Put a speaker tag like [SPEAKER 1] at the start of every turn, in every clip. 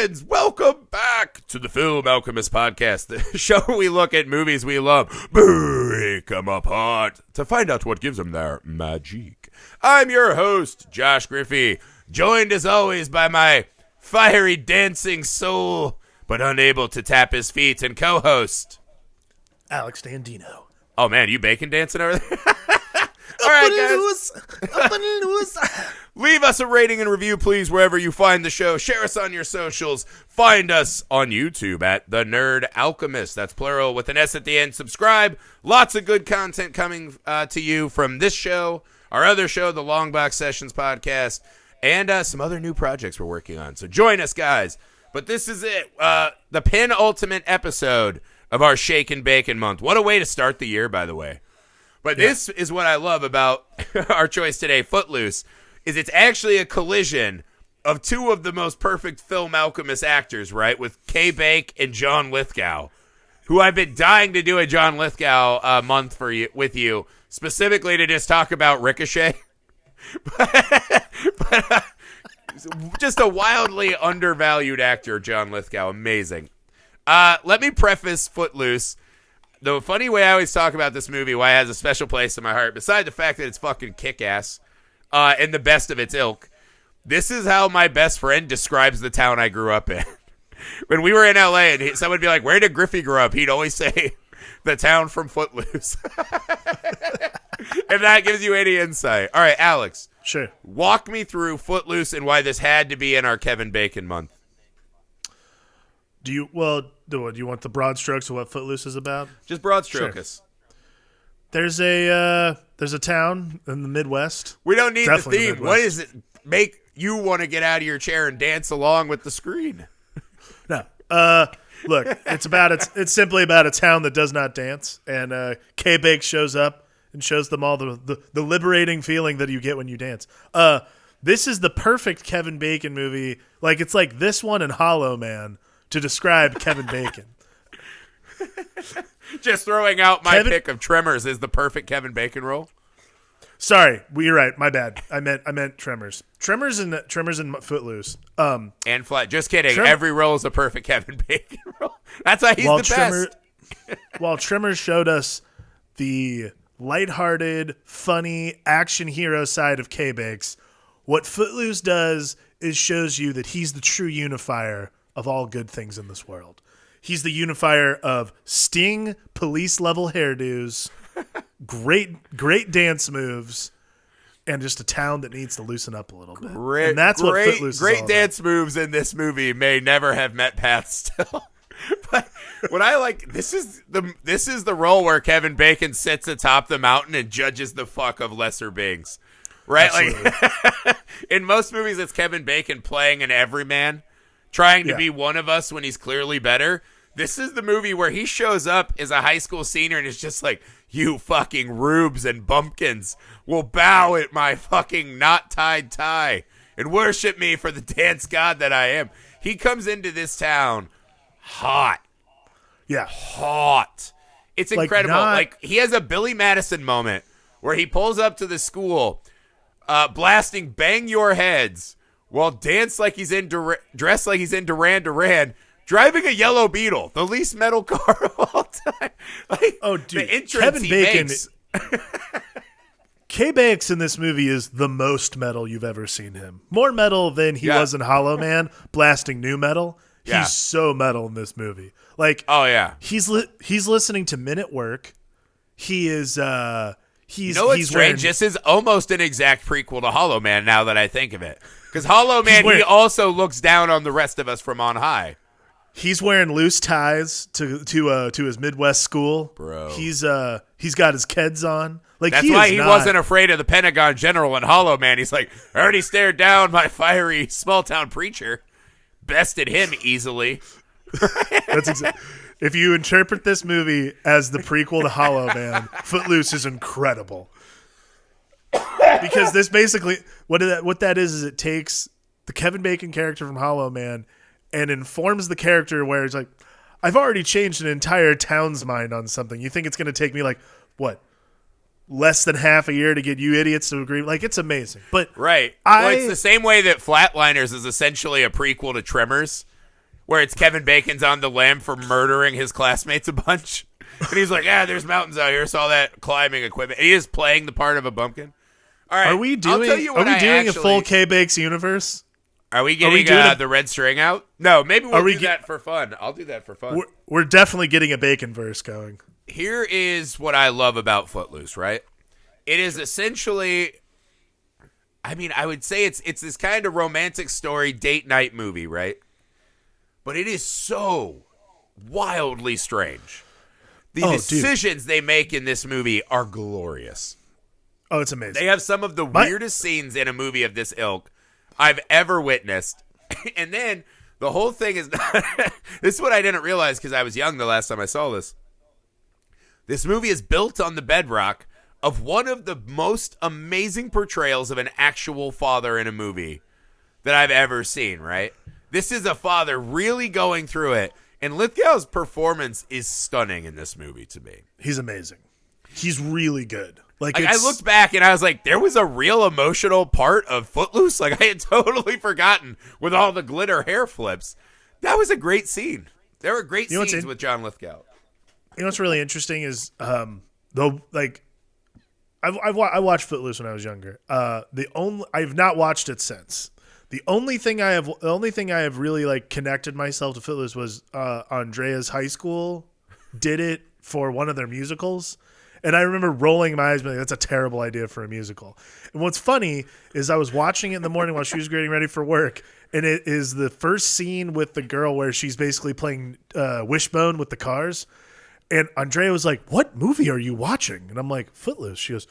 [SPEAKER 1] friends, welcome back to the Film Alchemist podcast, the show where we look at movies we love, break them apart, to find out what gives them their magic. I'm your host, Josh Griffey, joined as always by my fiery dancing soul, but unable to tap his feet, and co-host,
[SPEAKER 2] Alex Dandino.
[SPEAKER 1] Oh man, you bacon dancing over there? All right, guys. Leave us a rating and review, please, wherever you find the show. Share us on your socials. Find us on YouTube at The Nerd Alchemist. That's plural with an S at the end. Subscribe. Lots of good content coming to you from this show, our other show, the Long Box Sessions podcast, and some other new projects we're working on. So join us, guys. But this is it. The penultimate episode of our Shake and Bacon month. What a way to start the year, by the way. But This is what I love about our choice today, Footloose, is it's actually a collision of two of the most perfect film alchemist actors, right? With Kay Bake and John Lithgow, who I've been dying to do a John Lithgow month with you, specifically to just talk about Ricochet. but just a wildly undervalued actor, John Lithgow. Amazing. Let me preface Footloose. The funny way I always talk about this movie, why it has a special place in my heart, beside the fact that it's fucking kick-ass and the best of its ilk, this is how my best friend describes the town I grew up in. When we were in L.A. and someone would be like, where did Griffey grow up? He'd always say, the town from Footloose. If that gives you any insight. All right, Alex.
[SPEAKER 2] Sure.
[SPEAKER 1] Walk me through Footloose and why this had to be in our Kevin Bacon month.
[SPEAKER 2] Do you want the broad strokes of what Footloose is about?
[SPEAKER 1] Just broad stroke us.
[SPEAKER 2] There's a town in the Midwest.
[SPEAKER 1] We don't need definitely the theme. What does it make you want to get out of your chair and dance along with the screen?
[SPEAKER 2] No. Look, it's simply about a town that does not dance, and Kay Bake shows up and shows them all the liberating feeling that you get when you dance. This is the perfect Kevin Bacon movie. Like, it's like this one and Hollow Man to describe Kevin Bacon.
[SPEAKER 1] Just throwing out my pick of Tremors is the perfect Kevin Bacon role.
[SPEAKER 2] Sorry, you're right. My bad. I meant Tremors. Tremors and Footloose.
[SPEAKER 1] And Flat. Just kidding. Every role is a perfect Kevin Bacon role. That's why he's the best.
[SPEAKER 2] While Tremors showed us the lighthearted, funny action hero side of K-Bakes, what Footloose does is shows you that he's the true unifier of all good things in this world. He's the unifier of Sting police-level hairdos, great dance moves, and just a town that needs to loosen up a little bit. And that's what Footloose is all about. Great
[SPEAKER 1] dance moves in this movie may never have met paths still. But what I like, this is the role where Kevin Bacon sits atop the mountain and judges the fuck of lesser beings. Right?
[SPEAKER 2] Absolutely.
[SPEAKER 1] Like in most movies, it's Kevin Bacon playing an everyman, trying to be one of us when he's clearly better. This is the movie where he shows up as a high school senior and is just like, you fucking rubes and bumpkins will bow at my fucking not tied tie and worship me for the dance god that I am. He comes into this town hot.
[SPEAKER 2] Yeah.
[SPEAKER 1] Hot. It's incredible. He has a Billy Madison moment where he pulls up to the school blasting Bang Your Heads while dressed like he's in Duran Duran, driving a yellow Beetle, the least metal car of all time.
[SPEAKER 2] Dude,
[SPEAKER 1] the entrance
[SPEAKER 2] Kevin Bacon
[SPEAKER 1] makes.
[SPEAKER 2] K-Bakes in this movie is the most metal you've ever seen him. More metal than he was in Hollow Man, blasting new metal.
[SPEAKER 1] Yeah.
[SPEAKER 2] He's so metal in this movie. Like,
[SPEAKER 1] oh yeah,
[SPEAKER 2] he's listening to Men at Work. He is.
[SPEAKER 1] You know what's strange? This is almost an exact prequel to Hollow Man. Now that I think of it, because Hollow Man, he also looks down on the rest of us from on high.
[SPEAKER 2] He's wearing loose ties to his Midwest school.
[SPEAKER 1] Bro.
[SPEAKER 2] He's got his Keds on. Like,
[SPEAKER 1] that's why he wasn't afraid of the Pentagon General in Hollow Man. He's like, I already stared down my fiery small town preacher. Bested him easily.
[SPEAKER 2] That's exactly. If you interpret this movie as the prequel to Hollow Man, Footloose is incredible. Because this basically what that is it takes the Kevin Bacon character from Hollow Man and informs the character where it's like, I've already changed an entire town's mind on something. You think it's going to take me like, what, less than half a year to get you idiots to agree? Like, it's amazing. But
[SPEAKER 1] right. Well, it's the same way that Flatliners is essentially a prequel to Tremors. where it's Kevin Bacon's on the lam for murdering his classmates a bunch. And he's like, there's mountains out here, so all that climbing equipment. And he is playing the part of a bumpkin. All right,
[SPEAKER 2] are we doing a full K-Bakes universe?
[SPEAKER 1] Are we getting the red string out? No, maybe we'll do that for fun. I'll do that for fun.
[SPEAKER 2] We're definitely getting a Bacon verse going.
[SPEAKER 1] Here is what I love about Footloose, right? It is essentially, I mean, I would say it's this kind of romantic story, date night movie, right? But it is so wildly strange. The decisions they make in this movie are glorious.
[SPEAKER 2] Oh, it's amazing.
[SPEAKER 1] They have some of the weirdest scenes in a movie of this ilk I've ever witnessed. And then the whole thing is this is what I didn't realize because I was young the last time I saw this. This movie is built on the bedrock of one of the most amazing portrayals of an actual father in a movie that I've ever seen, right? This is a father really going through it. And Lithgow's performance is stunning in this movie to me.
[SPEAKER 2] He's amazing. He's really good. Like
[SPEAKER 1] I looked back and I was like, there was a real emotional part of Footloose. Like I had totally forgotten with all the glitter hair flips. That was a great scene. There were great scenes with John Lithgow.
[SPEAKER 2] You know what's really interesting is though, like I watched Footloose when I was younger. I've not watched it since. The only thing I have really like connected myself to Footloose was Andrea's high school did it for one of their musicals. And I remember rolling my eyes and being like, that's a terrible idea for a musical. And what's funny is I was watching it in the morning while she was getting ready for work. And it is the first scene with the girl where she's basically playing Wishbone with the cars. And Andrea was like, what movie are you watching? And I'm like, Footloose. She goes,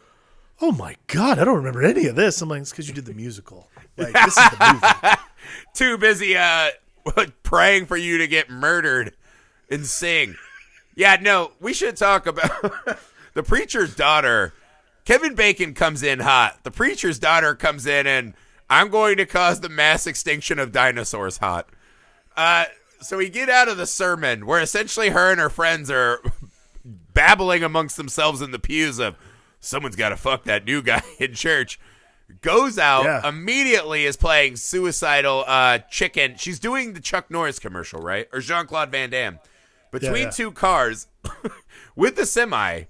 [SPEAKER 2] oh my God, I don't remember any of this. I'm like, it's because you did the musical. Like, this is the movie.
[SPEAKER 1] Too busy praying for you to get murdered and sing. Yeah, no, we should talk about the preacher's daughter. Kevin Bacon comes in hot. The preacher's daughter comes in and I'm going to cause the mass extinction of dinosaurs hot. So we get out of the sermon where essentially her and her friends are babbling amongst themselves in the pews of someone's got to fuck that new guy in church. Goes out, immediately is playing Suicidal Chicken. She's doing the Chuck Norris commercial, right? Or Jean-Claude Van Damme. Between two cars with the semi.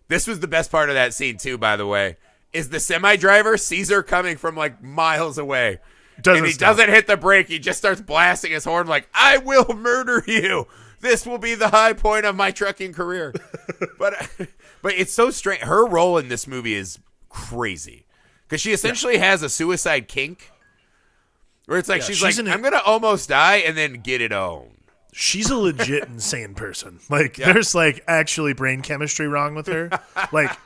[SPEAKER 1] This was the best part of that scene, too, by the way. Is the semi driver sees her coming from like miles away. Doesn't hit the brake. He just starts blasting his horn like, I will murder you. This will be the high point of my trucking career. But it's so strange. Her role in this movie is crazy. Because she essentially has a suicide kink. Where it's like, she's like, I'm going to almost die and then get it on.
[SPEAKER 2] She's a legit insane person. Like, there's like actually brain chemistry wrong with her. Like,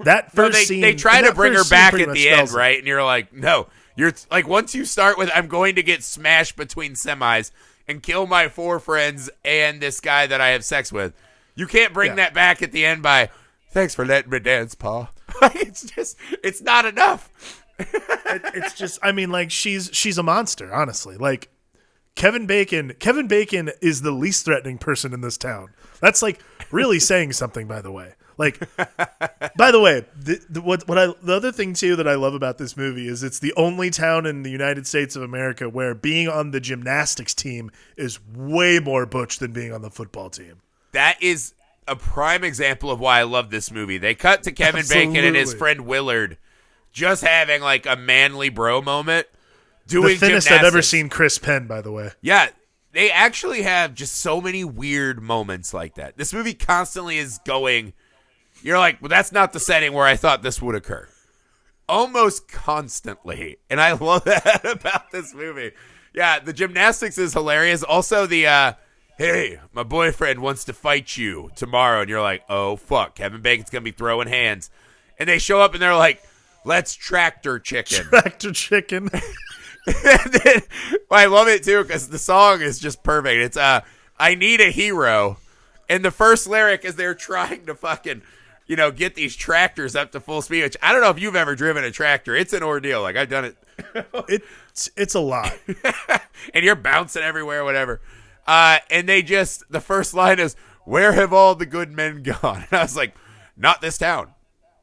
[SPEAKER 2] that first scene.
[SPEAKER 1] They try to bring her back at the end, right? And you're like, no. You're like, once you start with, I'm going to get smashed between semis and kill my 4 friends and this guy that I have sex with. You can't bring that back at the end by, thanks for letting me dance, Pa. It's not enough.
[SPEAKER 2] It's just, I mean, like, she's a monster, honestly. Like, Kevin Bacon is the least threatening person in this town. That's like really saying something, by the way. Like, by the way, the other thing too that I love about this movie is it's the only town in the United States of America where being on the gymnastics team is way more butch than being on the football team.
[SPEAKER 1] That is a prime example of why I love this movie. They cut to Kevin Bacon and his friend Willard just having like a manly bro moment. Doing
[SPEAKER 2] the thinnest
[SPEAKER 1] gymnastics.
[SPEAKER 2] I've ever seen Chris Penn, by the way.
[SPEAKER 1] Yeah, they actually have just so many weird moments like that. This movie constantly is going, you're like, well, that's not the setting where I thought this would occur. Almost constantly. And I love that about this movie. Yeah, the gymnastics is hilarious. Also the, hey, my boyfriend wants to fight you tomorrow. And you're like, oh, fuck, Kevin Bacon's going to be throwing hands. And they show up and they're like, let's tractor chicken.
[SPEAKER 2] Tractor chicken.
[SPEAKER 1] And then, I love it too because the song is just perfect. It's I need a hero, and the first lyric is they're trying to fucking get these tractors up to full speed. Which I don't know if you've ever driven a tractor. It's an ordeal. Like I've done it.
[SPEAKER 2] It's a lot,
[SPEAKER 1] and you're bouncing everywhere, whatever. And the first line is, "Where have all the good men gone?" And I was like, "Not this town.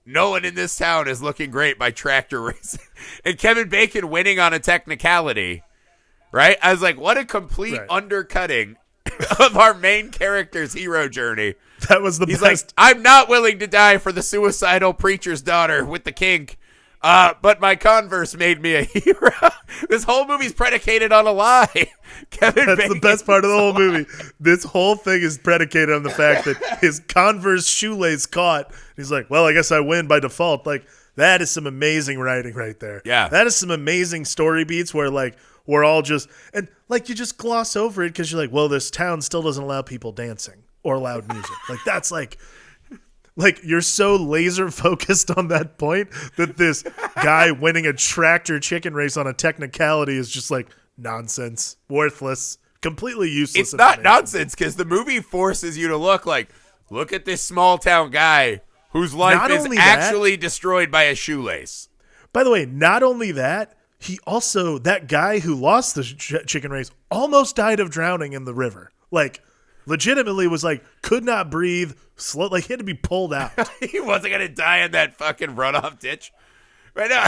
[SPEAKER 1] No one in this town is looking great by tractor racing." And Kevin Bacon winning on a technicality right? I was like, what a complete undercutting of our main character's hero journey.
[SPEAKER 2] That was the
[SPEAKER 1] He's
[SPEAKER 2] best.
[SPEAKER 1] like, I'm not willing to die for the suicidal preacher's daughter with the kink, but my Converse made me a hero. This whole movie's predicated on a lie.
[SPEAKER 2] That's the best part of the whole movie. This whole thing is predicated on the fact that his Converse shoelace caught. He's like, well, I guess I win by default. Like, that is some amazing writing right there.
[SPEAKER 1] Yeah.
[SPEAKER 2] That is some amazing story beats where, like, we're all just, and, like, you just gloss over it because you're like, well, this town still doesn't allow people dancing or loud music. Like, that's like you're so laser focused on that point that this guy winning a tractor chicken race on a technicality is just like nonsense, worthless, completely useless.
[SPEAKER 1] It's not nonsense because the movie forces you to look at this small town guy whose life is actually destroyed by a shoelace.
[SPEAKER 2] By the way, not only that, he also, that guy who lost the chicken race almost died of drowning in the river. Like, legitimately was like, could not breathe, slow, like he had to be pulled out.
[SPEAKER 1] He wasn't going to die in that fucking runoff ditch. Right now.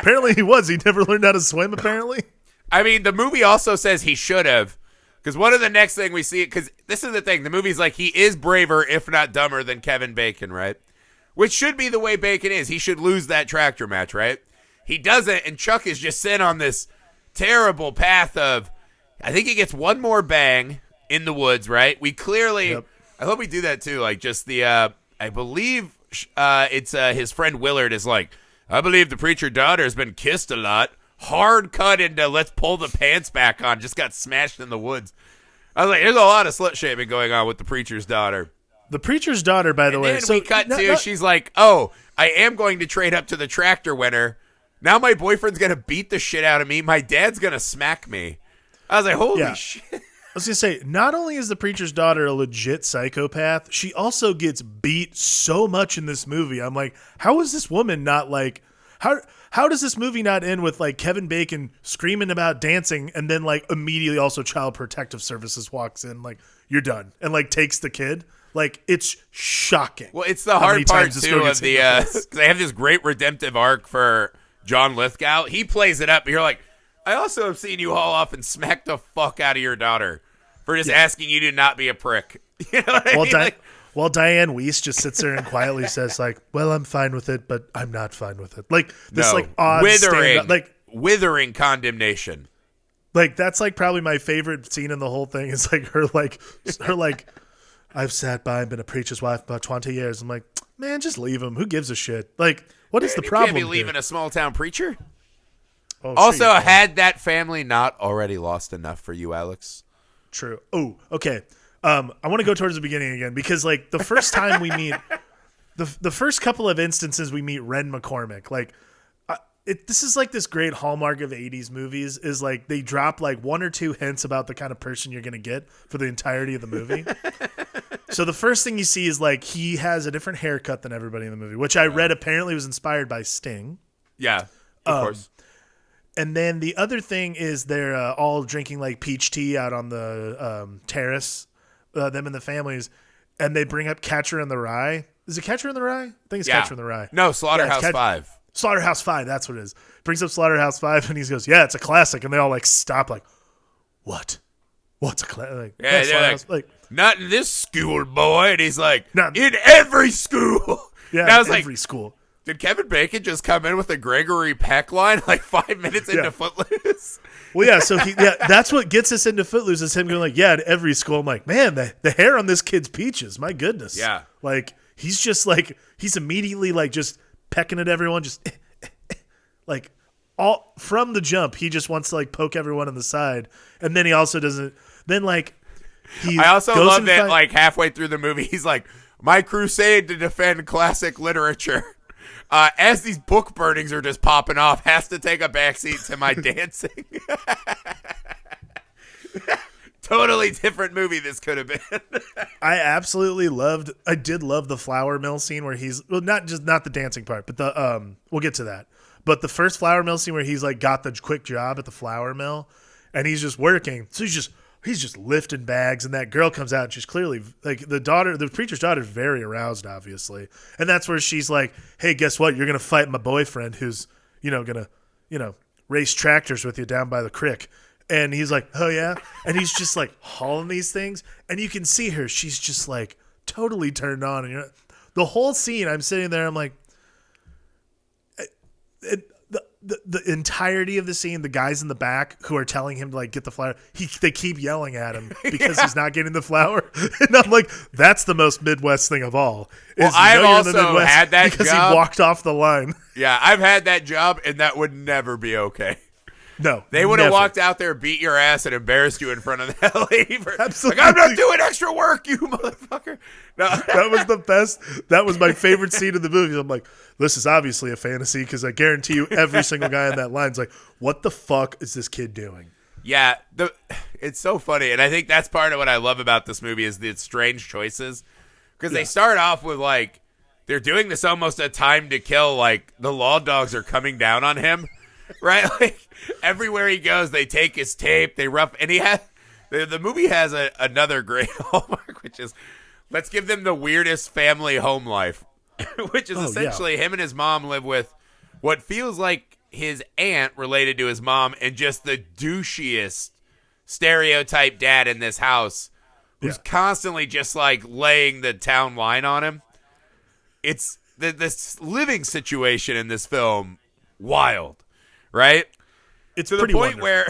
[SPEAKER 2] Apparently he was. He never learned how to swim, apparently.
[SPEAKER 1] I mean, the movie also says he should have. Because one of the next thing we see, because this is the thing, the movie's like, he is braver, if not dumber, than Kevin Bacon, right? Which should be the way Bacon is. He should lose that tractor match, right? He doesn't, and Chuck is just sent on this terrible path of, I think he gets one more bang in the woods, right? We clearly, yep. I hope we do that too. Like just the, I believe it's his friend Willard is like, I believe the preacher daughter has been kissed a lot. Hard cut into let's pull the pants back on. Just got smashed in the woods. I was like, there's a lot of slut shaming going on with the preacher's daughter.
[SPEAKER 2] The preacher's daughter, by the way.
[SPEAKER 1] Then we cut to, she's like, oh, I am going to trade up to the tractor winner. Now my boyfriend's going to beat the shit out of me. My dad's going to smack me. I was like, holy shit.
[SPEAKER 2] I was going to say, not only is the preacher's daughter a legit psychopath, she also gets beat so much in this movie. I'm like, how is this woman not like, how does this movie not end with like Kevin Bacon screaming about dancing and then like immediately also Child Protective Services walks in like, you're done, and like takes the kid? Like, it's shocking.
[SPEAKER 1] Well, it's the hard part too of the, because they have this great redemptive arc for John Lithgow. He plays it up, but you're like, I also have seen you haul off and smack the fuck out of your daughter for just asking you to not be a prick. You know what I mean?
[SPEAKER 2] While Diane Weiss just sits there and quietly says, like, well, I'm fine with it, but I'm not fine with it. Like, this, like, odd
[SPEAKER 1] withering condemnation.
[SPEAKER 2] Like, that's, like, probably my favorite scene in the whole thing is, like, her, I've sat by and been a preacher's wife about 20 years. I'm like, man, just leave him. Who gives a shit? Like, what is the problem?
[SPEAKER 1] You can't be leaving a small-town preacher.
[SPEAKER 2] Oh,
[SPEAKER 1] also, had that family not already lost enough for you, Alex?
[SPEAKER 2] True. Oh, okay. I want to go towards the beginning again because, like, the first time we meet, the first couple of instances we meet Ren McCormick, like, this is like this great hallmark of 80s movies is like they drop like one or two hints about the kind of person you're going to get for the entirety of the movie. So the first thing you see is like he has a different haircut than everybody in the movie, which I read apparently was inspired by Sting.
[SPEAKER 1] Yeah, of course.
[SPEAKER 2] And then the other thing is they're all drinking like peach tea out on the terrace, them and the families, and they bring up Catcher in the Rye. Is it Catcher in the Rye? I think it's Catcher in the Rye.
[SPEAKER 1] No, Slaughterhouse 5.
[SPEAKER 2] Slaughterhouse 5, that's what it is. Brings up Slaughterhouse 5, and he goes, yeah, it's a classic. And they all like stop like, what? What's a classic? Like,
[SPEAKER 1] yeah, they're like, not in this school, boy. And he's like, in every school.
[SPEAKER 2] Yeah, in every school.
[SPEAKER 1] Did Kevin Bacon just come in with a Gregory Peck line like 5 minutes into Footloose?
[SPEAKER 2] Well, yeah, so that's what gets us into Footloose is him going like, yeah, at every school. I'm like, man, the hair on this kid's peaches. My goodness.
[SPEAKER 1] Yeah.
[SPEAKER 2] Like, he's just like, he's immediately like just pecking at everyone, just like all from the jump. He just wants to like poke everyone in the side. And then he also doesn't, then like,
[SPEAKER 1] I also love that like halfway through the movie, he's like, my crusade to defend classic literature. As these book burnings are just popping off, has to take a backseat to my dancing. Totally different movie this could have been.
[SPEAKER 2] I did love the flour mill scene where he's, well, not the dancing part, but the, we'll get to that. But the first flour mill scene where he's like got the quick job at the flour mill and he's just working. So he's just lifting bags, and that girl comes out and she's clearly like the preacher's daughter is very aroused, obviously. And that's where she's like, hey, guess what? You're going to fight my boyfriend who's, gonna, race tractors with you down by the creek. And he's like, oh, yeah? And he's just, like, hauling these things. And you can see her. She's just, like, totally turned on. And the whole scene, I'm sitting there, I'm like, the entirety of the scene, the guys in the back who are telling him to, like, get the flower, they keep yelling at him because he's not getting the flower. And I'm like, that's the most Midwest thing of all.
[SPEAKER 1] Well, I've also had that
[SPEAKER 2] because
[SPEAKER 1] job.
[SPEAKER 2] He walked off the line.
[SPEAKER 1] Yeah, I've had that job, and that would never be okay.
[SPEAKER 2] No,
[SPEAKER 1] they would have walked out there, beat your ass, and embarrassed you in front of that lady.
[SPEAKER 2] Absolutely.
[SPEAKER 1] Like, I'm not doing extra work, you motherfucker. No.
[SPEAKER 2] That was the best. That was my favorite scene in the movie. I'm like, this is obviously a fantasy because I guarantee you every single guy in that line is like, what the fuck is this kid doing?
[SPEAKER 1] Yeah, it's so funny. And I think that's part of what I love about this movie is the strange choices. Because they start off with, like, they're doing this almost a time to kill. Like, the law dogs are coming down on him. Right, like everywhere he goes, they take his tape, they rough, and he has the movie has another great hallmark, which is let's give them the weirdest family home life, which is essentially him and his mom live with what feels like his aunt related to his mom, and just the douchiest stereotype dad in this house, who's constantly just like laying the town line on him. It's this living situation in this film, wild. Right?
[SPEAKER 2] It's
[SPEAKER 1] to the point where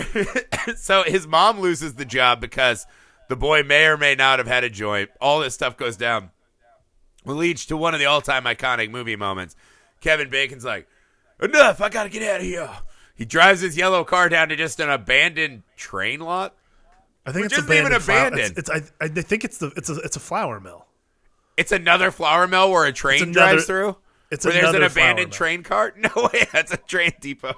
[SPEAKER 1] so his mom loses the job because the boy may or may not have had a joint. All this stuff goes down. Will leads to one of the all-time iconic movie moments. Kevin Bacon's like, enough, I gotta get out of here. He drives his yellow car down to just an abandoned train lot.
[SPEAKER 2] I think it's abandoned. I think it's a flour mill.
[SPEAKER 1] It's another flour mill where a train drives through?
[SPEAKER 2] Where
[SPEAKER 1] there's an abandoned train cart? No way, that's a train depot.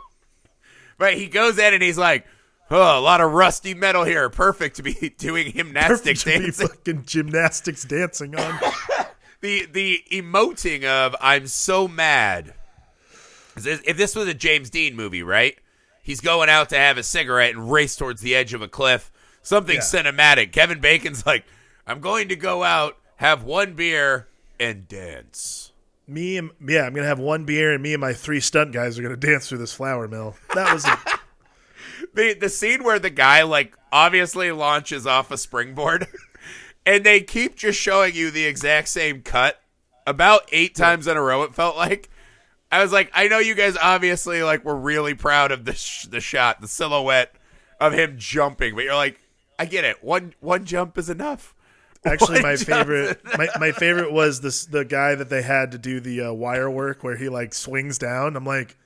[SPEAKER 1] Right, he goes in and he's like, oh, a lot of rusty metal here. Perfect to be doing gymnastics dancing.
[SPEAKER 2] Be fucking gymnastics dancing on.
[SPEAKER 1] the emoting of I'm so mad. If this was a James Dean movie, right? He's going out to have a cigarette and race towards the edge of a cliff. Something cinematic. Kevin Bacon's like, I'm going to go out, have one beer, and dance.
[SPEAKER 2] I'm going to have one beer, and me and my 3 stunt guys are going to dance through this flour mill. That was
[SPEAKER 1] the scene where the guy, like, obviously launches off a springboard, and they keep just showing you the exact same cut about 8 times in a row, it felt like. I was like, I know you guys obviously, like, were really proud of the shot, the silhouette of him jumping, but you're like, I get it. One jump is enough.
[SPEAKER 2] Actually, my favorite was the guy that they had to do the wire work where he like swings down. I'm like,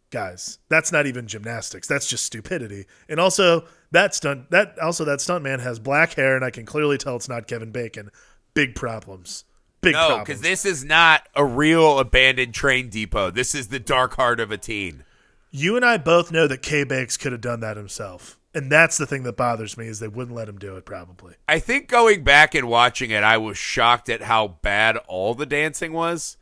[SPEAKER 2] guys, that's not even gymnastics. That's just stupidity. And also that stunt man has black hair, and I can clearly tell it's not Kevin Bacon. Big problems.
[SPEAKER 1] No, because this is not a real abandoned train depot. This is the dark heart of a teen.
[SPEAKER 2] You and I both know that K-Bakes could have done that himself. And that's the thing that bothers me is they wouldn't let him do it probably.
[SPEAKER 1] I think going back and watching it, I was shocked at how bad all the dancing was.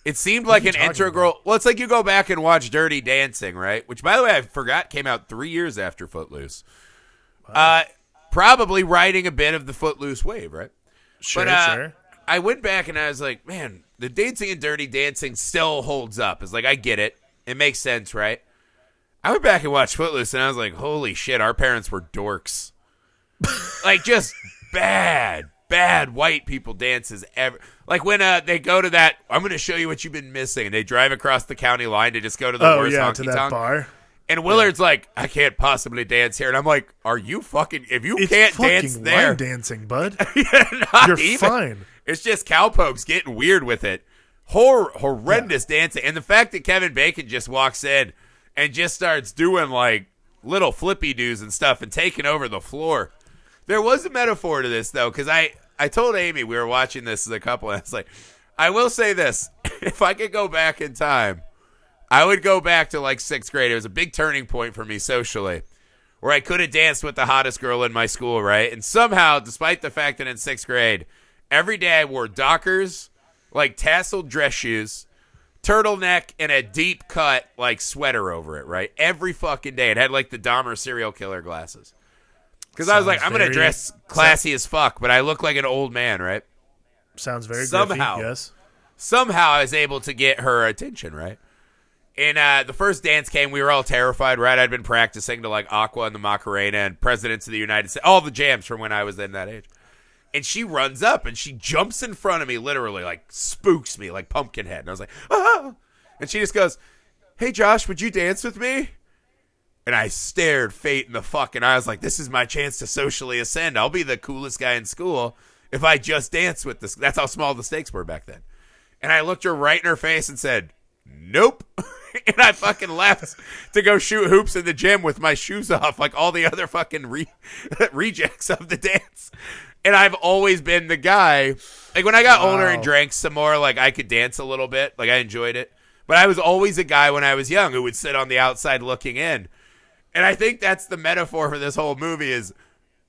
[SPEAKER 1] It seemed like an integral... Well, it's like you go back and watch Dirty Dancing, right? Which, by the way, I forgot came out 3 years after Footloose. Probably riding a bit of the Footloose wave, right?
[SPEAKER 2] Sure.
[SPEAKER 1] I went back and I was like, man, the dancing in Dirty Dancing still holds up. It's like, I get it. It makes sense, right? I went back and watched Footloose, and I was like, holy shit, our parents were dorks. Like, just bad white people dances ever. Like, when they go to that, I'm going to show you what you've been missing, and they drive across the county line to just go to the worst honky-tonk.
[SPEAKER 2] To that bar.
[SPEAKER 1] And Willard's like, I can't possibly dance here. And I'm like, are you fucking, if you can't dance there.
[SPEAKER 2] It's dancing, bud.
[SPEAKER 1] You're
[SPEAKER 2] fine.
[SPEAKER 1] It's just cowpokes getting weird with it. Horrendous dancing. And the fact that Kevin Bacon just walks in and just starts doing, like, little flippy doos and stuff and taking over the floor. There was a metaphor to this, though, because I told Amy we were watching this as a couple, and I was like, I will say this. If I could go back in time, I would go back to, like, 6th grade. It was a big turning point for me socially, where I could have danced with the hottest girl in my school, right? And somehow, despite the fact that in 6th grade, every day I wore Dockers, like, tasseled dress shoes, turtleneck, and a deep cut like sweater over it, right? Every fucking day. It had like the Dahmer serial killer glasses. Because I was like, I'm going to dress classy as fuck, but I look like an old man, right?
[SPEAKER 2] Sounds very
[SPEAKER 1] somehow,
[SPEAKER 2] griffy, yes.
[SPEAKER 1] Somehow I was able to get her attention, right? And the first dance came, we were all terrified, right? I'd been practicing to like Aqua and the Macarena and Presidents of the United States, all the jams from when I was in that age. And she runs up and she jumps in front of me, literally, like spooks me like Pumpkinhead. And I was like, ah! And she just goes, "Hey, Josh, would you dance with me?" And I stared fate in the fucking eye. I was like, this is my chance to socially ascend. I'll be the coolest guy in school if I just dance with this. That's how small the stakes were back then. And I looked her right in her face and said, "Nope." And I fucking left to go shoot hoops in the gym with my shoes off like all the other fucking rejects of the dance. And I've always been the guy, like when I got older and drank some more, like I could dance a little bit. Like I enjoyed it. But I was always a guy when I was young who would sit on the outside looking in. And I think that's the metaphor for this whole movie is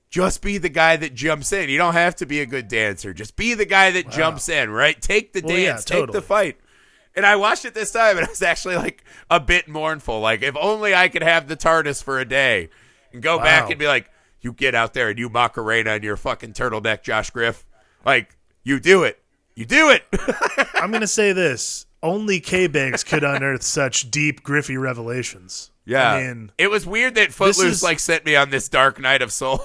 [SPEAKER 1] just be the guy that jumps in. You don't have to be a good dancer. Just be the guy that jumps in, right? Take the dance.
[SPEAKER 2] Totally.
[SPEAKER 1] Take the fight. And I watched it this time, and I was actually like a bit mournful. Like, if only I could have the TARDIS for a day and go back and be like, you get out there and you Macarena and your fucking turtleneck, Josh Griff. Like, you do it. You do it.
[SPEAKER 2] I'm going to say this. Only K-Banks could unearth such deep, Griffey revelations.
[SPEAKER 1] Yeah.
[SPEAKER 2] I mean,
[SPEAKER 1] it was weird that Footloose like sent me on this dark night of soul.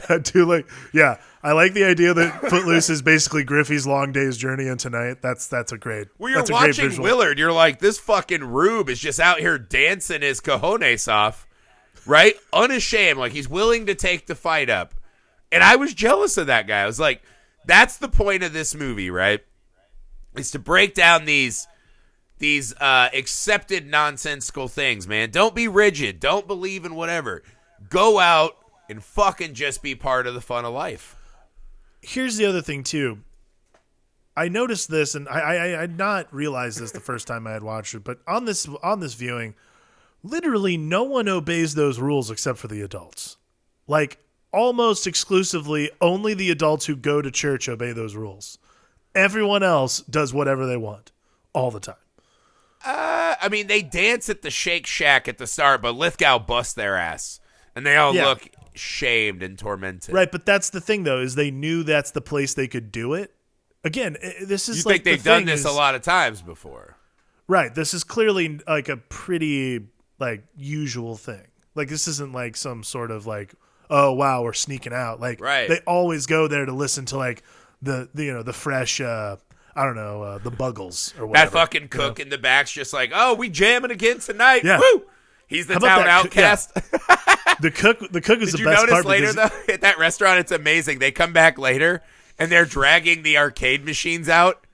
[SPEAKER 2] I do like, I like the idea that Footloose is basically Griffey's long day's journey into night. That's a great.
[SPEAKER 1] Well, you're watching Willard. You're like, this fucking Rube is just out here dancing his cojones off, right? Unashamed, like he's willing to take the fight up. And I was jealous of that guy. I was like, that's the point of this movie, right? Is to break down these accepted nonsensical things, man. Don't be rigid. Don't believe in whatever. Go out and fucking just be part of the fun of life.
[SPEAKER 2] Here's the other thing, too. I noticed this, and I had not realized this the first time I had watched it, but on this viewing, literally no one obeys those rules except for the adults. Like, almost exclusively, only the adults who go to church obey those rules. Everyone else does whatever they want all the time.
[SPEAKER 1] I mean, they dance at the Shake Shack at the start, but Lithgow busts their ass. And they all look shamed and tormented.
[SPEAKER 2] Right, but that's the thing, though, is they knew that's the place they could do it. Again, this is
[SPEAKER 1] you think they've done this a lot of times before.
[SPEAKER 2] Right, this is clearly like a pretty like usual thing. Like this isn't like some sort of like, oh wow, we're sneaking out. Like they always go there to listen to like the fresh I don't know, the Buggles or whatever.
[SPEAKER 1] That fucking cook in the back's just like, oh, we jamming again tonight. Yeah. Woo! He's the town outcast.
[SPEAKER 2] The cook is the best part.
[SPEAKER 1] Did you notice later, though, at that restaurant, it's amazing. They come back later, and they're dragging the arcade machines out.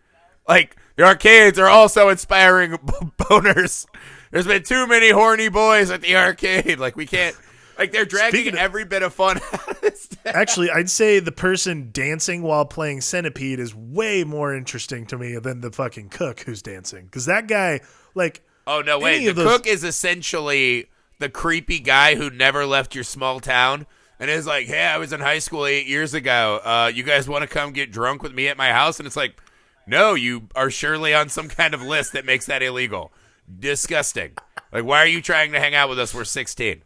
[SPEAKER 1] Like, the arcades are also inspiring boners. There's been too many horny boys at the arcade. Like, we can't... Like, they're dragging every bit of fun out of this town.
[SPEAKER 2] Actually, I'd say the person dancing while playing Centipede is way more interesting to me than the fucking cook who's dancing. Because that guy, like...
[SPEAKER 1] Oh, no, wait. The cook is essentially the creepy guy who never left your small town and is like, hey, I was in high school 8 years ago. You guys want to come get drunk with me at my house? And it's like, no, you are surely on some kind of list that makes that illegal. Disgusting. Like, why are you trying to hang out with us? We're 16.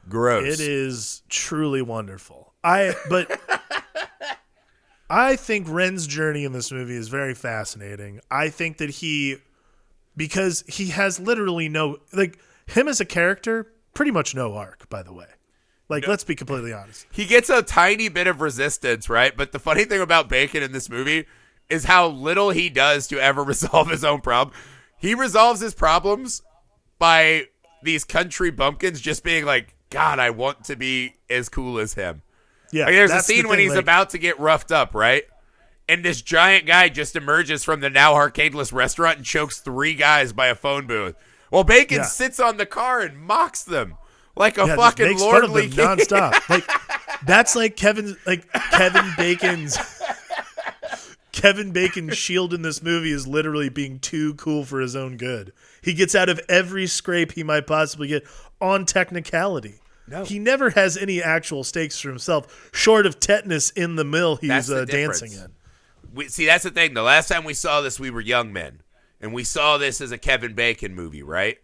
[SPEAKER 1] Gross.
[SPEAKER 2] It is truly wonderful. But I think Ren's journey in this movie is very fascinating. I think that because he has literally no, like, him as a character, pretty much no arc, by the way. Like, let's be completely honest.
[SPEAKER 1] He gets a tiny bit of resistance, right? But the funny thing about Bacon in this movie is how little he does to ever resolve his own problem. He resolves his problems by these country bumpkins just being like, God, I want to be as cool as him. Yeah, like, there's a scene when he's about to get roughed up, right? And this giant guy just emerges from the now arcadeless restaurant and chokes 3 guys by a phone booth. Well, Bacon sits on the car and mocks them like a fucking
[SPEAKER 2] makes
[SPEAKER 1] lordly
[SPEAKER 2] fun of them nonstop. Like that's like Kevin Bacon's shield in this movie is literally being too cool for his own good. He gets out of every scrape he might possibly get on technicality. No. He never has any actual stakes for himself, short of tetanus in the mill he's dancing in.
[SPEAKER 1] See, that's the thing. The last time we saw this, we were young men. And we saw this as a Kevin Bacon movie, right?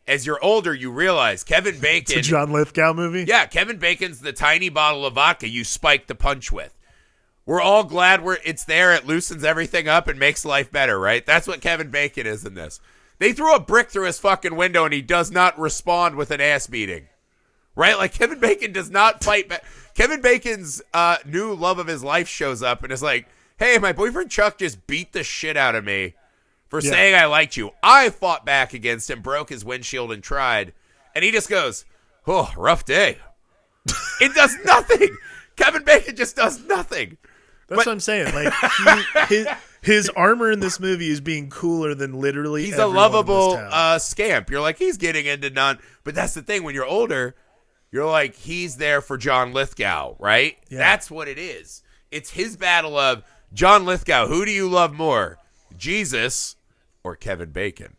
[SPEAKER 1] As you're older, you realize Kevin Bacon...
[SPEAKER 2] It's a John Lithgow movie?
[SPEAKER 1] Yeah, Kevin Bacon's the tiny bottle of vodka you spike the punch with. We're all glad it's there. It loosens everything up and makes life better, right? That's what Kevin Bacon is in this. They threw a brick through his fucking window and he does not respond with an ass beating, right? Like, Kevin Bacon does not fight back. Kevin Bacon's new love of his life shows up and is like, hey, my boyfriend Chuck just beat the shit out of me for saying I liked you. I fought back against him, broke his windshield and tried. And he just goes, oh, rough day. It does nothing. Kevin Bacon just does nothing.
[SPEAKER 2] That's what I'm saying. Like, his armor in this movie is being cooler than literally
[SPEAKER 1] he's a lovable scamp. You're like, he's getting into none. But that's the thing. When you're older, you're like, he's there for John Lithgow, right? Yeah. That's what it is. It's his battle of John Lithgow. Who do you love more, Jesus or Kevin Bacon?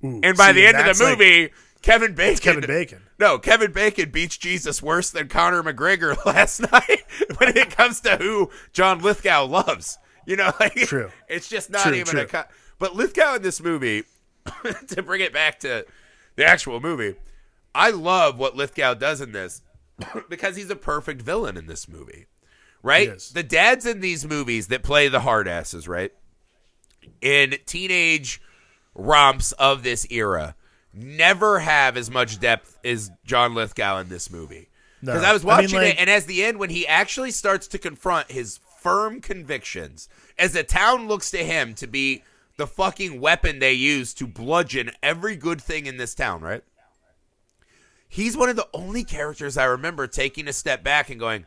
[SPEAKER 2] Ooh,
[SPEAKER 1] and by the end of the movie, Kevin Bacon. No, Kevin Bacon beats Jesus worse than Conor McGregor last night when it comes to who John Lithgow loves. You know, like,
[SPEAKER 2] true.
[SPEAKER 1] It's just not even but Lithgow in this movie, to bring it back to the actual movie, I love what Lithgow does in this because he's a perfect villain in this movie, right? The dads in these movies that play the hard asses, right? In teenage romps of this era, never have as much depth as John Lithgow in this movie. Because I was watching it, and as the end, when he actually starts to confront his firm convictions, as the town looks to him to be the fucking weapon they use to bludgeon every good thing in this town, right? He's one of the only characters I remember taking a step back and going,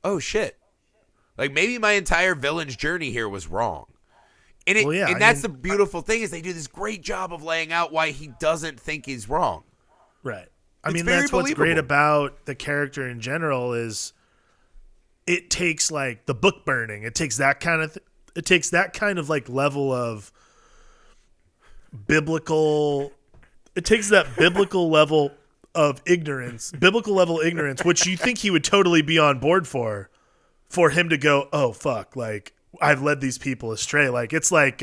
[SPEAKER 1] oh shit. Like, maybe my entire villain's journey here was wrong. And that's the beautiful thing is they do this great job of laying out why he doesn't think he's wrong.
[SPEAKER 2] Right. I mean, that's what's great about the character in general is it takes like the book burning. It takes that kind of like level of biblical. It takes that biblical level of ignorance, which you think he would totally be on board for him to go, oh fuck, like I've led these people astray. Like it's like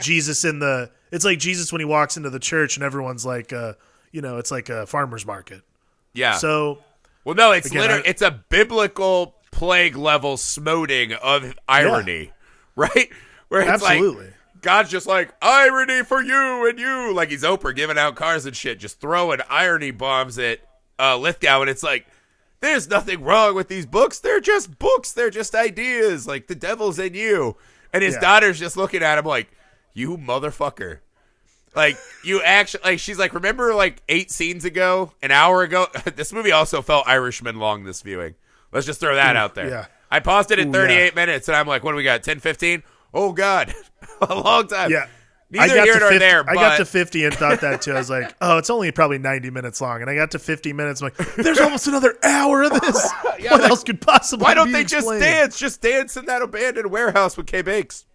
[SPEAKER 2] Jesus it's like Jesus when he walks into the church and everyone's like, it's like a farmer's market. Yeah. So,
[SPEAKER 1] well, no, it's literally it's a biblical plague level smoting of irony, right? Where it's absolutely. Like God's just like irony for you and you, like he's Oprah giving out cars and shit, just throwing irony bombs at Lithgow, and it's like there's nothing wrong with these books. They're just books. They're just ideas. Like the devil's in you, and his daughter's just looking at him like, you motherfucker. Like, you actually, like, she's like, remember, like, 8 scenes ago, an hour ago? This movie also felt Irishman long, this viewing. Let's just throw that out there. Yeah. I paused it at 38 minutes, and I'm like, what do we got, 10, 15? Oh, God. A long time.
[SPEAKER 2] Yeah.
[SPEAKER 1] Neither here nor there,
[SPEAKER 2] I got to 50 and thought that, too. I was like, oh, it's only probably 90 minutes long. And I got to 50 minutes, I'm like, there's almost another hour of this. Yeah, what else could possibly be
[SPEAKER 1] Why don't they
[SPEAKER 2] explained?
[SPEAKER 1] Just dance? Just dance in that abandoned warehouse with Kay Bakes.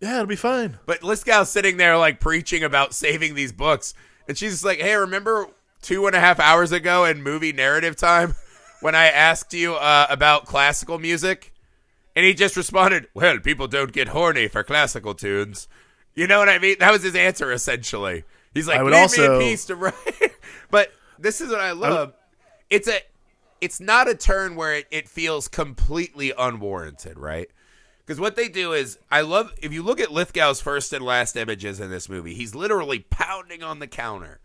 [SPEAKER 2] Yeah, it'll be fine.
[SPEAKER 1] But Lithgow's sitting there, like, preaching about saving these books. And she's just like, hey, remember 2.5 hours ago in movie narrative time when I asked you about classical music? And he just responded, well, people don't get horny for classical tunes. You know what I mean? That was his answer, essentially. He's like, leave me in peace to write. But this is what I love. It's not a turn where it feels completely unwarranted, right? Because what they do is, I love, if you look at Lithgow's first and last images in this movie, he's literally pounding on the counter,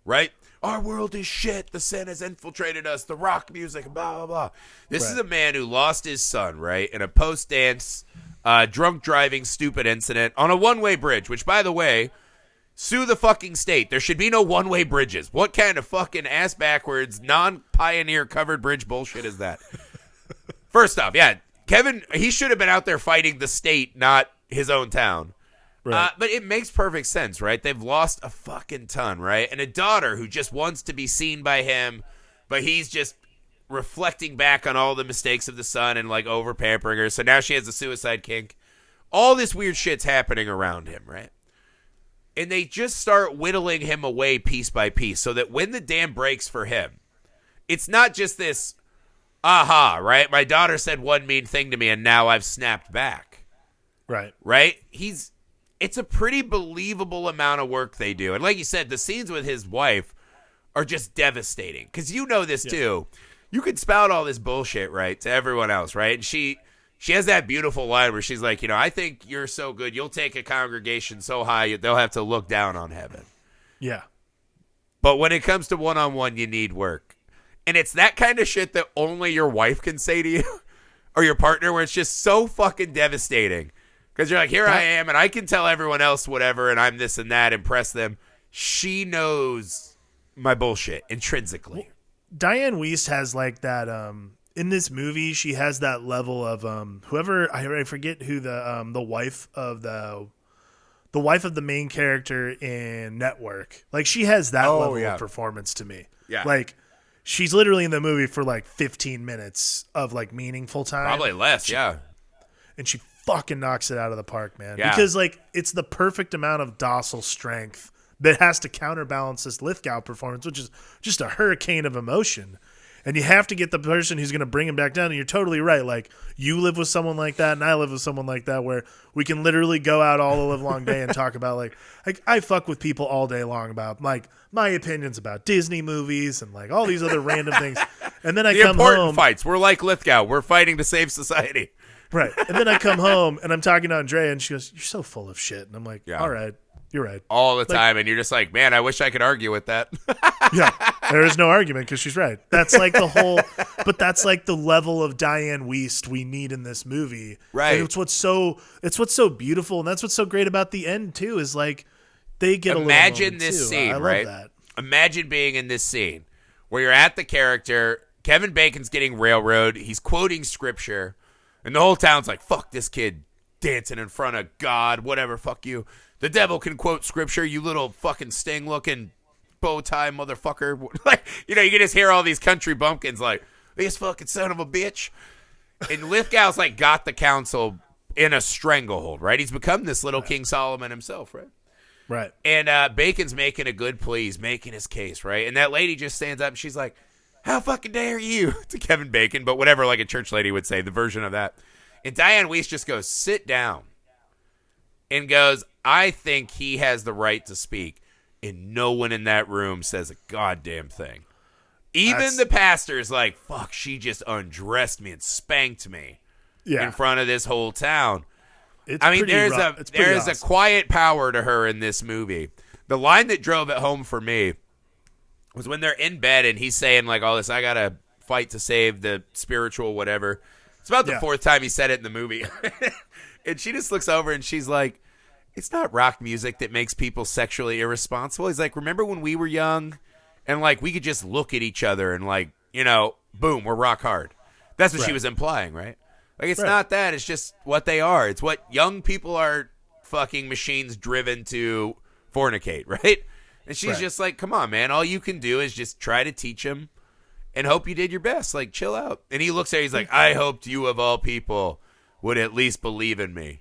[SPEAKER 1] right? Our world is shit. The sin has infiltrated us. The rock music, blah, blah, blah. This is a man who lost his son, right, in a post-dance, drunk driving, stupid incident on a one-way bridge, which, by the way, sue the fucking state. There should be no one-way bridges. What kind of fucking ass-backwards, non-pioneer covered bridge bullshit is that? First off, yeah. Kevin, he should have been out there fighting the state, not his own town. Right. But it makes perfect sense, right? They've lost a fucking ton, right? And a daughter who just wants to be seen by him, but he's just reflecting back on all the mistakes of the son and, like, over-pampering her. So now she has a suicide kink. All this weird shit's happening around him, right? And they just start whittling him away piece by piece so that when the dam breaks for him, it's not just this... aha, right? My daughter said one mean thing to me and now I've snapped back.
[SPEAKER 2] Right.
[SPEAKER 1] Right? It's a pretty believable amount of work they do. And like you said, the scenes with his wife are just devastating. Because you know this too. You could spout all this bullshit, right, to everyone else, right? And she she has that beautiful line where she's like, I think you're so good, you'll take a congregation so high they'll have to look down on heaven.
[SPEAKER 2] Yeah.
[SPEAKER 1] But when it comes to one-on-one, you need work. And it's that kind of shit that only your wife can say to you or your partner, where it's just so fucking devastating. Because you're like, here I am, and I can tell everyone else whatever, and I'm this and that, impress them. She knows my bullshit intrinsically.
[SPEAKER 2] Diane Wiest has like that in this movie. She has that level of whoever I forget who the wife of the wife of the main character in Network. Like, she has that level of performance to me.
[SPEAKER 1] Yeah,
[SPEAKER 2] like she's literally in the movie for like 15 minutes of like meaningful time,
[SPEAKER 1] probably less.
[SPEAKER 2] And she fucking knocks it out of the park, man.
[SPEAKER 1] Yeah.
[SPEAKER 2] Because like it's the perfect amount of docile strength that has to counterbalance this Lithgow performance, which is just a hurricane of emotion. And you have to get the person who's going to bring him back down. And you're totally right. Like, you live with someone like that, and I live with someone like that, where we can literally go out all the live long day and talk about like I fuck with people all day long about like my opinions about Disney movies and like all these other random things. And then I come home.
[SPEAKER 1] Fights. We're like Lithgow. We're fighting to save society.
[SPEAKER 2] Right. And then I come home and I'm talking to Andrea, and she goes, "You're so full of shit." And I'm like, all right. You're right.
[SPEAKER 1] All the time, and you're just like, man, I wish I could argue with that.
[SPEAKER 2] Yeah, there is no argument because she's right. That's like the whole, but that's like the level of Diane Wiest we need in this movie.
[SPEAKER 1] Right.
[SPEAKER 2] And it's what's so beautiful, and that's what's so great about the end too. Is like they get
[SPEAKER 1] imagine
[SPEAKER 2] a
[SPEAKER 1] this
[SPEAKER 2] too.
[SPEAKER 1] scene,
[SPEAKER 2] I love
[SPEAKER 1] right?
[SPEAKER 2] That.
[SPEAKER 1] Imagine being in this scene where you're at the character. Kevin Bacon's getting railroaded. He's quoting scripture, and the whole town's like, "Fuck this kid dancing in front of God. Whatever. Fuck you." The devil can quote scripture, you little fucking sting-looking bow tie motherfucker. Like, you can just hear all these country bumpkins like, this fucking son of a bitch. And Lithgow's like got the council in a stranglehold, right? He's become this little King Solomon himself, right?
[SPEAKER 2] Right.
[SPEAKER 1] And Bacon's making a good plea. He's making his case, right? And that lady just stands up and she's like, how fucking dare you? To Kevin Bacon, but whatever, like a church lady would say, the version of that. And Diane Wiest just goes, sit down. And goes, I think he has the right to speak. And no one in that room says a goddamn thing. Even the pastor's like, fuck, she just undressed me and spanked me in front of this whole town. There's a quiet power to her in this movie. The line that drove it home for me was when they're in bed and he's saying like all this, I got to fight to save the spiritual whatever. It's about the fourth time he said it in the movie. And she just looks over and she's like, it's not rock music that makes people sexually irresponsible. He's like, remember when we were young and like we could just look at each other and like, boom, we're rock hard. That's what she was implying, right? Like, it's not that. It's just what they are. It's what young people are fucking machines driven to fornicate, right? And she's just like, come on, man. All you can do is just try to teach him and hope you did your best. Like, chill out. And he looks at her. He's like, I hoped you of all people would at least believe in me.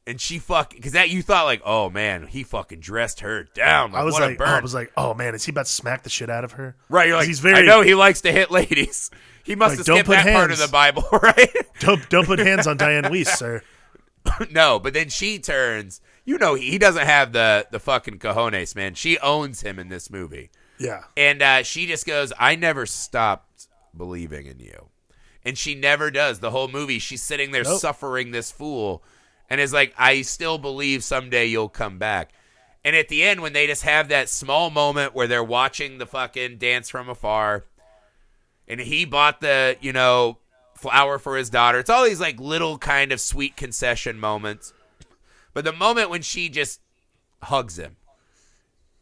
[SPEAKER 1] And she because that you thought like, oh man, he fucking dressed her down. Like,
[SPEAKER 2] I was like, oh man, is he about to smack the shit out of her?
[SPEAKER 1] Right, you're like, I know he likes to hit ladies. He must have skipped that part of the Bible, right?
[SPEAKER 2] Don't put hands on Diane Wiest, sir.
[SPEAKER 1] No, but then she turns. He doesn't have the fucking cojones, man. She owns him in this movie.
[SPEAKER 2] Yeah.
[SPEAKER 1] And she just goes, I never stopped believing in you. And she never does. The whole movie, she's sitting there suffering this fool. And is like, I still believe someday you'll come back. And at the end, when they just have that small moment where they're watching the fucking dance from afar, and he bought the, flower for his daughter. It's all these like little kind of sweet concession moments. But the moment when she just hugs him,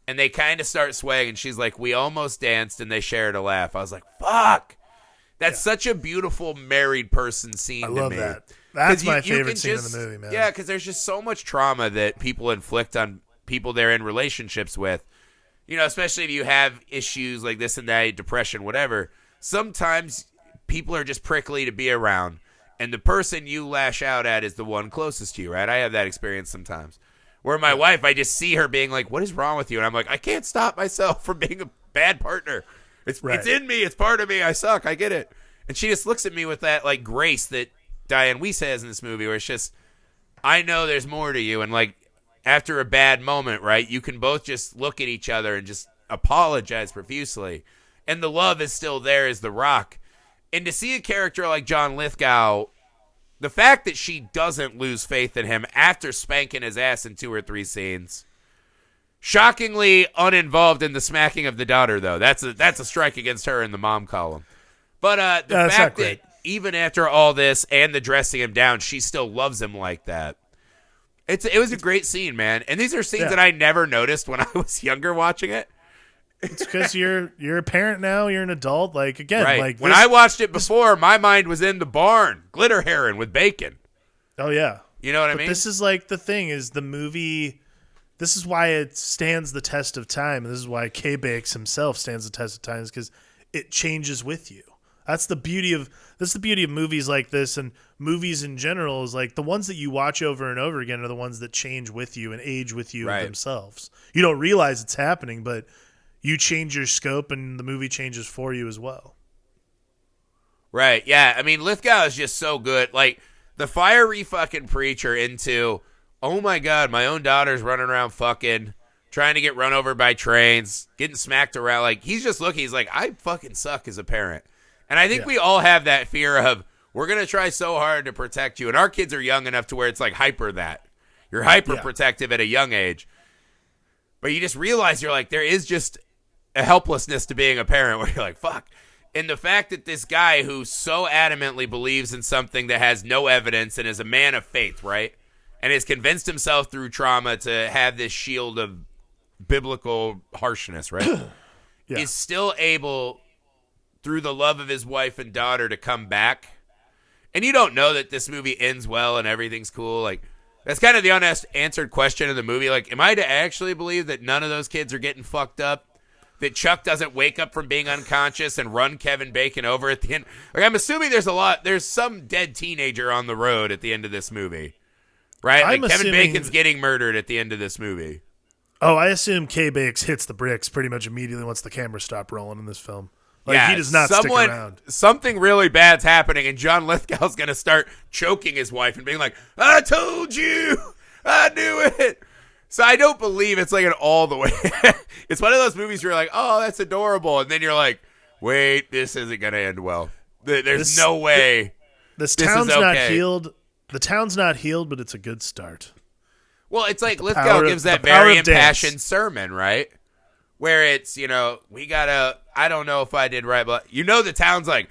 [SPEAKER 1] and they kind of start swaying, and she's like, we almost danced, and they shared a laugh. I was like, fuck. That's such a beautiful married person scene to me. I love that.
[SPEAKER 2] That's my favorite scene in the movie, man.
[SPEAKER 1] Yeah, because there's just so much trauma that people inflict on people they're in relationships with. Especially if you have issues like this and that, depression, whatever. Sometimes people are just prickly to be around, and the person you lash out at is the one closest to you, right? I have that experience sometimes. Where my wife, I just see her being like, what is wrong with you? And I'm like, I can't stop myself from being a bad partner. It's in me. It's part of me. I suck. I get it. And she just looks at me with that like grace that Diane Wiest has in this movie, where it's just, I know there's more to you. And like after a bad moment, right, you can both just look at each other and just apologize profusely. And the love is still there as the rock. And to see a character like John Lithgow the fact that she doesn't lose faith in him after spanking his ass in 2 or 3 scenes. Shockingly uninvolved in the smacking of the daughter, though. That's a strike against her in the mom column. But the fact that even after all this and the dressing him down, she still loves him like that. It was a great scene, man. And these are scenes that I never noticed when I was younger watching it.
[SPEAKER 2] It's because you're a parent now. You're an adult. Like, again,
[SPEAKER 1] right.
[SPEAKER 2] like
[SPEAKER 1] when I watched it before, my mind was in the barn, glitter herring with bacon.
[SPEAKER 2] Oh yeah,
[SPEAKER 1] you know what I mean.
[SPEAKER 2] This is like the thing is the movie. This is why it stands the test of time, and this is why K-Bakes himself stands the test of time, is because it changes with you. That's the beauty of movies like this, and movies in general is like the ones that you watch over and over again are the ones that change with you and age with you themselves. You don't realize it's happening, but you change your scope, and the movie changes for you as well.
[SPEAKER 1] Right? Yeah. I mean, Lithgow is just so good. Like the fiery fucking preacher into, oh my god, my own daughter's running around fucking trying to get run over by trains, getting smacked around. Like he's just looking. He's like, I fucking suck as a parent. And I think we all have that fear of, we're going to try so hard to protect you. And our kids are young enough to where it's like hyper that. You're hyper protective at a young age. But you just realize you're like, there is just a helplessness to being a parent where you're like, fuck. And the fact that this guy who so adamantly believes in something that has no evidence and is a man of faith, right? And has convinced himself through trauma to have this shield of biblical harshness, right? Is still able, through the love of his wife and daughter, to come back. And you don't know that this movie ends well and everything's cool. Like, that's kind of the unanswered question of the movie. Like, am I to actually believe that none of those kids are getting fucked up? That Chuck doesn't wake up from being unconscious and run Kevin Bacon over at the end? Like, I'm assuming there's some dead teenager on the road at the end of this movie. Right? Like, Kevin Bacon's getting murdered at the end of this movie.
[SPEAKER 2] Oh, I assume K-Bakes hits the bricks pretty much immediately once the camera stopped rolling in this film. Like, he does not stick around.
[SPEAKER 1] Something really bad's happening, and John Lithgow's going to start choking his wife and being like, I told you! I knew it! So I don't believe it's like an all the way. It's one of those movies where you're like, oh, that's adorable. And then you're like, wait, this isn't going to end well. There's no way.
[SPEAKER 2] This town's not healed. The town's not healed, but it's a good start.
[SPEAKER 1] Well, it's like Lithgow gives that very impassioned sermon, right? Where it's, we gotta, I don't know if I did right, but the town's like,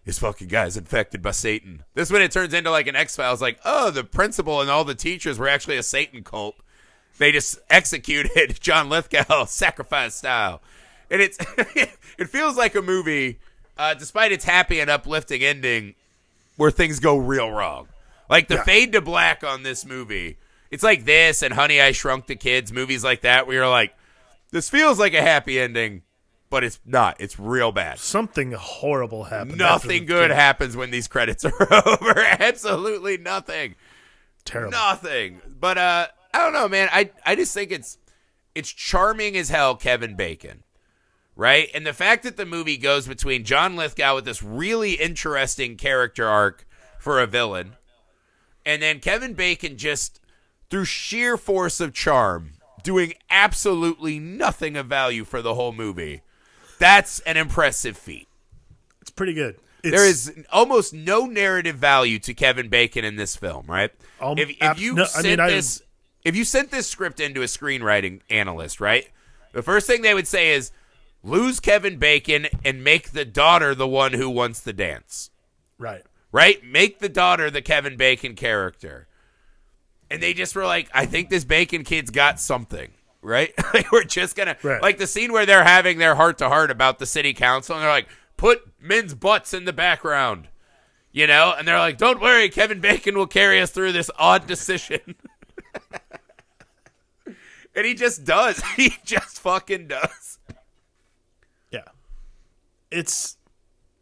[SPEAKER 1] this fucking guy's infected by Satan. This when it turns into like an X-Files, like, oh, the principal and all the teachers were actually a Satan cult. They just executed John Lithgow sacrifice style. And it feels like a movie, despite its happy and uplifting ending, where things go real wrong. Like the fade to black on this movie. It's like this and Honey, I Shrunk the Kids, movies like that, where you're like, this feels like a happy ending, but it's not. It's real bad.
[SPEAKER 2] Something horrible happened.
[SPEAKER 1] Nothing good happens when these credits are over. Absolutely nothing.
[SPEAKER 2] Terrible.
[SPEAKER 1] Nothing. But I don't know, man. I just think it's charming as hell, Kevin Bacon. Right? And the fact that the movie goes between John Lithgow with this really interesting character arc for a villain, and then Kevin Bacon just, through sheer force of charm, doing absolutely nothing of value for the whole movie. That's an impressive feat.
[SPEAKER 2] It's pretty good.
[SPEAKER 1] There is almost no narrative value to Kevin Bacon in this film, right? If you sent this script into a screenwriting analyst, right? The first thing they would say is, lose Kevin Bacon and make the daughter the one who wants the dance.
[SPEAKER 2] Right.
[SPEAKER 1] Right? Make the daughter the Kevin Bacon character. And they just were like, I think this Bacon kid's got something, right? Like, we're just going to, like the scene where they're having their heart-to-heart about the city council, and they're like, put men's butts in the background, And they're like, don't worry, Kevin Bacon will carry us through this odd decision. And he just does. He just fucking does.
[SPEAKER 2] Yeah. That's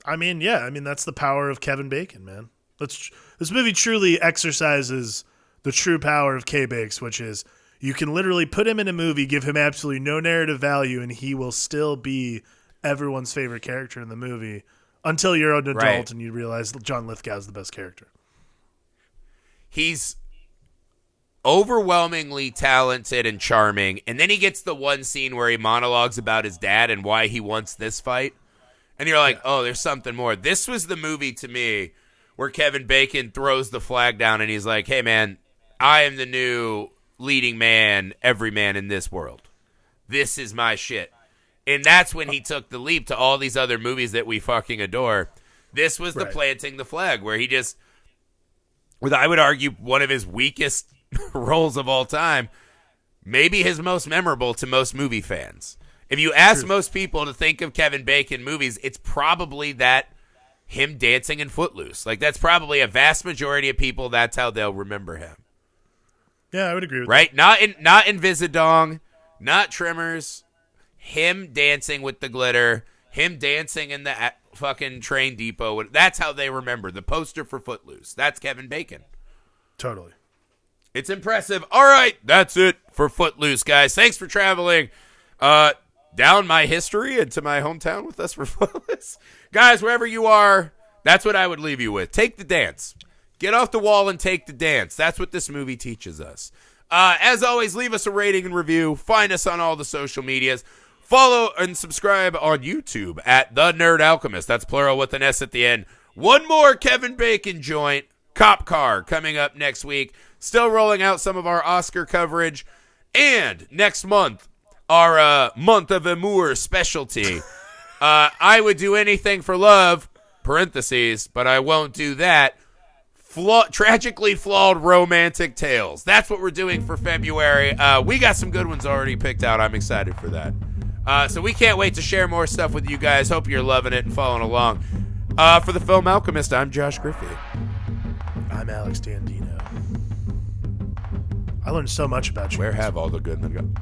[SPEAKER 2] the power of Kevin Bacon, man. This movie truly exercises the true power of K-Bakes, which is you can literally put him in a movie, give him absolutely no narrative value, and he will still be everyone's favorite character in the movie until you're an adult and you realize John Lithgow is the best character.
[SPEAKER 1] He's overwhelmingly talented and charming, and then he gets the one scene where he monologues about his dad and why he wants this fight, and you're like, oh, there's something more. This was the movie to me where Kevin Bacon throws the flag down and he's like, hey, man, I am the new leading man, every man in this world. This is my shit. And that's when he took the leap to all these other movies that we fucking adore. This was the planting the flag, where he just, with I would argue one of his weakest roles of all time, maybe his most memorable to most movie fans. If you ask most people to think of Kevin Bacon movies, it's probably that him dancing in Footloose. Like, that's probably a vast majority of people, that's how they'll remember him.
[SPEAKER 2] Yeah, I would agree with
[SPEAKER 1] that. Right? Not in Visidong, not Tremors, him dancing with the glitter, him dancing in the fucking train depot. That's how they remember. The poster for Footloose. That's Kevin Bacon.
[SPEAKER 2] Totally.
[SPEAKER 1] It's impressive. All right, that's it for Footloose, guys. Thanks for traveling down my history into my hometown with us for Footloose. Guys, wherever you are, that's what I would leave you with. Take the dance. Get off the wall and take the dance. That's what this movie teaches us. As always, leave us a rating and review. Find us on all the social medias. Follow and subscribe on YouTube at The Nerd Alchemist. That's plural with an S at the end. One more Kevin Bacon joint, Cop Car, coming up next week. Still rolling out some of our Oscar coverage. And next month, our Month of Amour specialty. I would do anything for love, parentheses, but I won't do that. Tragically flawed romantic tales. That's what we're doing for February. We got some good ones already picked out. I'm excited for that. So we can't wait to share more stuff with you guys. Hope you're loving it and following along. For the Film Alchemist, I'm Josh Griffey.
[SPEAKER 2] I'm Alex Dandino. I learned so much about you.
[SPEAKER 1] Where have all the good men gone?